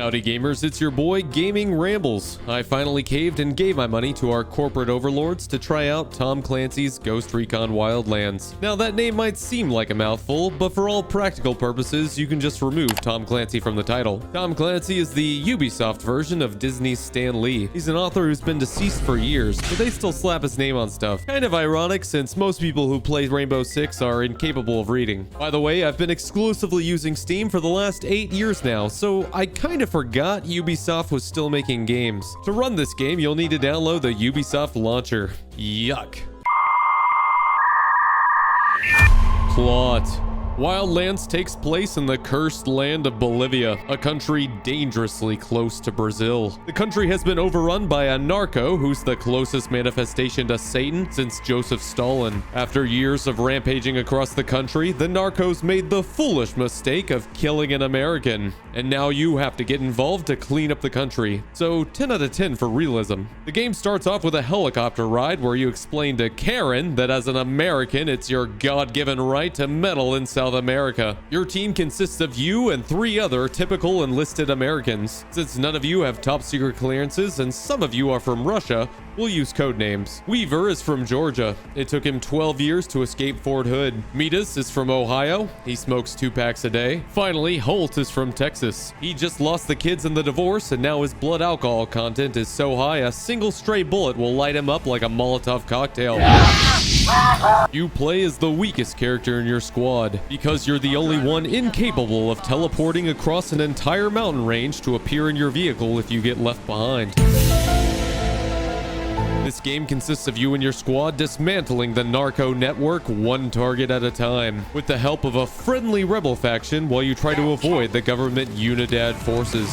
Howdy gamers, it's your boy Gaming Rambles. I finally caved and gave my money to our corporate overlords to try out Tom Clancy's Ghost Recon Wildlands. Now that name might seem like a mouthful, but for all practical purposes, you can just remove Tom Clancy from the title. Tom Clancy is the Ubisoft version of Disney's Stan Lee. He's an author who's been deceased for years, but they still slap his name on stuff. Kind of ironic since most people who play Rainbow Six are incapable of reading. By the way, I've been exclusively using Steam for the last 8 years now, so I kind of forgot Ubisoft was still making games. To run this game, you'll need to download the Ubisoft launcher. Yuck. Plot. Wildlands takes place in the cursed land of Bolivia, a country dangerously close to Brazil. The country has been overrun by a narco who's the closest manifestation to Satan since Joseph Stalin. After years of rampaging across the country, the narcos made the foolish mistake of killing an American. And now you have to get involved to clean up the country. So 10 out of 10 for realism. The game starts off with a helicopter ride where you explain to Karen that as an American, it's your God-given right to meddle in South America. Your team consists of you and 3 other typical enlisted Americans. Since none of you have top secret clearances and some of you are from Russia, we'll use code names. Weaver is from Georgia. It took him 12 years to escape Fort Hood. Midas is from Ohio. He smokes 2 packs a day. Finally, Holt is from Texas. He just lost the kids in the divorce and now his blood alcohol content is so high a single stray bullet will light him up like a Molotov cocktail. You play as the weakest character in your squad because you're the only one incapable of teleporting across an entire mountain range to appear in your vehicle if you get left behind. This game consists of you and your squad dismantling the narco network one target at a time, with the help of a friendly rebel faction while you try to avoid the government Unidad forces.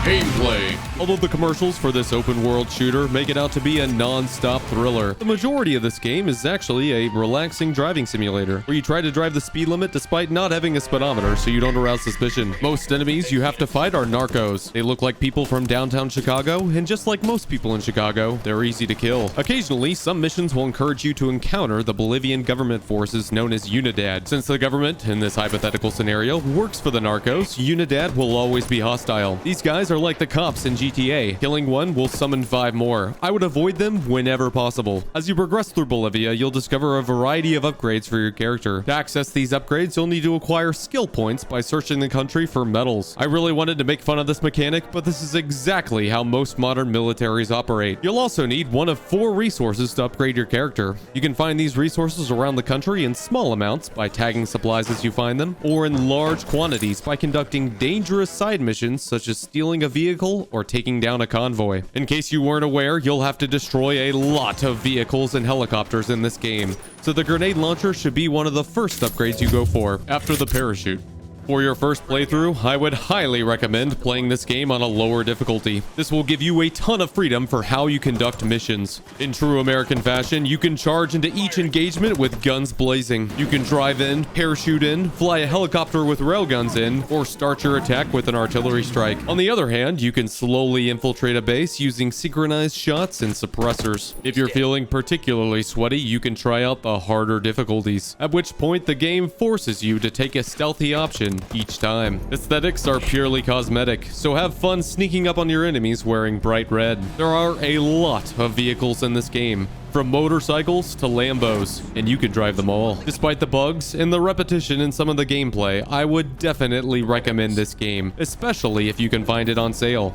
Gameplay. Although the commercials for this open world shooter make it out to be a non-stop thriller, the majority of this game is actually a relaxing driving simulator where you try to drive the speed limit despite not having a speedometer so you don't arouse suspicion. Most enemies you have to fight are narcos. They look like people from downtown Chicago, and just like most people in Chicago, they're easy to kill. Occasionally, some missions will encourage you to encounter the Bolivian government forces known as Unidad. Since the government, in this hypothetical scenario, works for the narcos, Unidad will always be hostile. These guys are like the cops in GTA. Killing one will summon 5 more. I would avoid them whenever possible. As you progress through Bolivia, you'll discover a variety of upgrades for your character. To access these upgrades, you'll need to acquire skill points by searching the country for medals. I really wanted to make fun of this mechanic, but this is exactly how most modern militaries operate. You'll also need one of 4 resources to upgrade your character. You can find these resources around the country in small amounts by tagging supplies as you find them, or in large quantities by conducting dangerous side missions such as stealing a vehicle or taking down a convoy. In case you weren't aware, you'll have to destroy a lot of vehicles and helicopters in this game, so the grenade launcher should be one of the first upgrades you go for after the parachute. For your first playthrough, I would highly recommend playing this game on a lower difficulty. This will give you a ton of freedom for how you conduct missions. In true American fashion, you can charge into each engagement with guns blazing. You can drive in, parachute in, fly a helicopter with railguns in, or start your attack with an artillery strike. On the other hand, you can slowly infiltrate a base using synchronized shots and suppressors. If you're feeling particularly sweaty, you can try out the harder difficulties, at which point the game forces you to take a stealthy option each time. Aesthetics are purely cosmetic, so have fun sneaking up on your enemies wearing bright red. There are a lot of vehicles in this game, from motorcycles to Lambos, and you can drive them all. Despite the bugs and the repetition in some of the gameplay, I would definitely recommend this game, especially if you can find it on sale.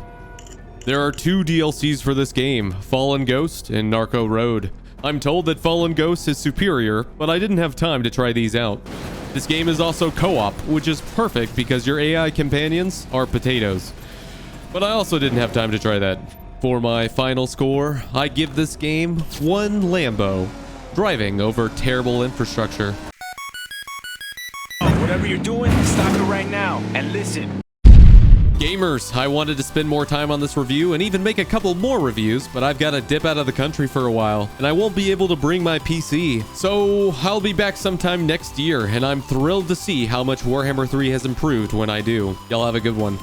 There are 2 DLCs for this game, Fallen Ghost and Narco Road. I'm told that Fallen Ghost is superior, but I didn't have time to try these out. This game is also co-op, which is perfect because your AI companions are potatoes. But I also didn't have time to try that. For my final score, I give this game 1 Lambo, driving over terrible infrastructure. Whatever you're doing, stop it right now and listen. Gamers, I wanted to spend more time on this review and even make a couple more reviews, but I've got to dip out of the country for a while, and I won't be able to bring my PC. So I'll be back sometime next year, and I'm thrilled to see how much Warhammer 3 has improved when I do. Y'all have a good one.